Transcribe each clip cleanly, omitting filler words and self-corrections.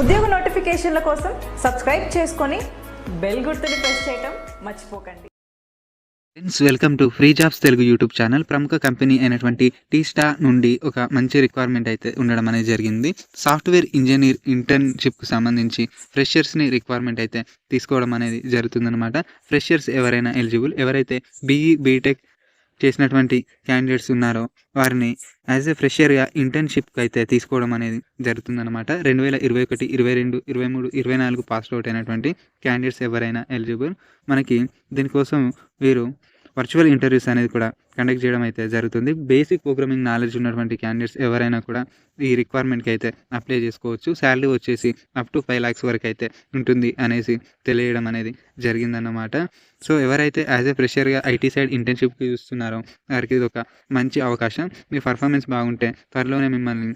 ఉద్యోగ నోటిఫికేషన్ల కోసం సబ్స్క్రైబ్ చేసుకొని బెల్ గుర్తుని ప్రెస్ చేయడం మర్చిపోకండి. Friends, welcome to free jobs Telugu YouTube channel. ప్రముఖ కంపెనీ అయినటువంటి టీస్టా నుండి ఒక మంచి రిక్వైర్మెంట్ అయితే ఉండడం అనేది జరిగింది. సాఫ్ట్వేర్ ఇంజనీర్ ఇంటర్న్షిప్కి సంబంధించి ఫ్రెషర్స్ని రిక్వైర్మెంట్ అయితే తీసుకోవడం అనేది జరుగుతుందన్నమాట. ఫ్రెషర్స్ ఎవరైనా ఎలిజిబుల్, ఎవరైతే బీఈ బీటెక్ చేసినటువంటి క్యాండిడేట్స్ ఉన్నారో వారిని యాజ్ ఏ ఫ్రెషర్గా ఇంటర్న్షిప్కి అయితే తీసుకోవడం అనేది జరుగుతుందన్నమాట. 2021, 22, 23, 24 పాస్ అవుట్ అయినటువంటి క్యాండిడేట్స్ ఎవరైనా ఎలిజిబుల్. మనకి దీనికోసం వీరు వర్చువల్ ఇంటర్వ్యూస్ అనేది కూడా కండక్ట్ చేయడం అయితే జరుగుతుంది. బేసిక్ ప్రోగ్రామింగ్ నాలెడ్జ్ ఉన్నటువంటి క్యాండిడేట్స్ ఎవరైనా కూడా ఈ రిక్వైర్మెంట్కి అయితే అప్లై చేసుకోవచ్చు. శాలరీ వచ్చేసి అప్ టు 5 lakhs వరకు అయితే ఉంటుంది అనేసి తెలియడం అనేది జరిగిందన్నమాట. సో ఎవరైతే యాజ్ ఏ ఫ్రెషర్గా ఐటీ సైడ్ ఇంటర్న్షిప్కి చూస్తున్నారో వారికి ఇది ఒక మంచి అవకాశం. మీ పర్ఫార్మెన్స్ బాగుంటే త్వరలోనే మిమ్మల్ని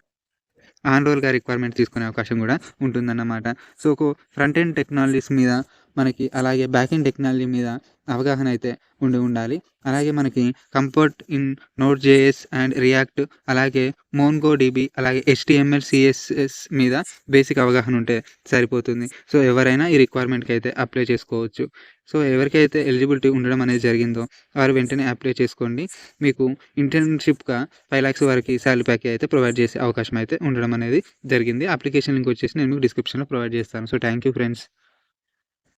ఆన్ రోల్గా రిక్వైర్మెంట్ తీసుకునే అవకాశం కూడా ఉంటుందన్నమాట. సో ఫ్రంట్ ఎండ్ టెక్నాలజీస్ మీద మనకి, అలాగే బ్యాక్ ఎండ్ టెక్నాలజీ మీద అవగాహన అయితే ఉండాలి. అలాగే మనకి comfort in node JS and react, అలాగే మోన్గో డిబి, అలాగే HTML CSS మీద బేసిక్ అవగాహన ఉంటే సరిపోతుంది. సో ఎవరైనా ఈ రిక్వైర్మెంట్కి అయితే అప్లై చేసుకోవచ్చు. సో ఎవరికైతే ఎలిజిబిలిటీ ఉండడం అనేది జరిగిందో వారు వెంటనే అప్లై చేసుకోండి. మీకు ఇంటర్న్షిప్గా 5 lakhs వరకు శాలరీ ప్యాకేజ్ అయితే ప్రొవైడ్ చేసే అవకాశం అయితే ఉండడం అనేది జరిగింది. అప్లికేషన్ లింక్ వచ్చేసి నేను మీకు డిస్క్రిప్షన్లో ప్రొవైడ్ చేస్తాను. So thank you friends.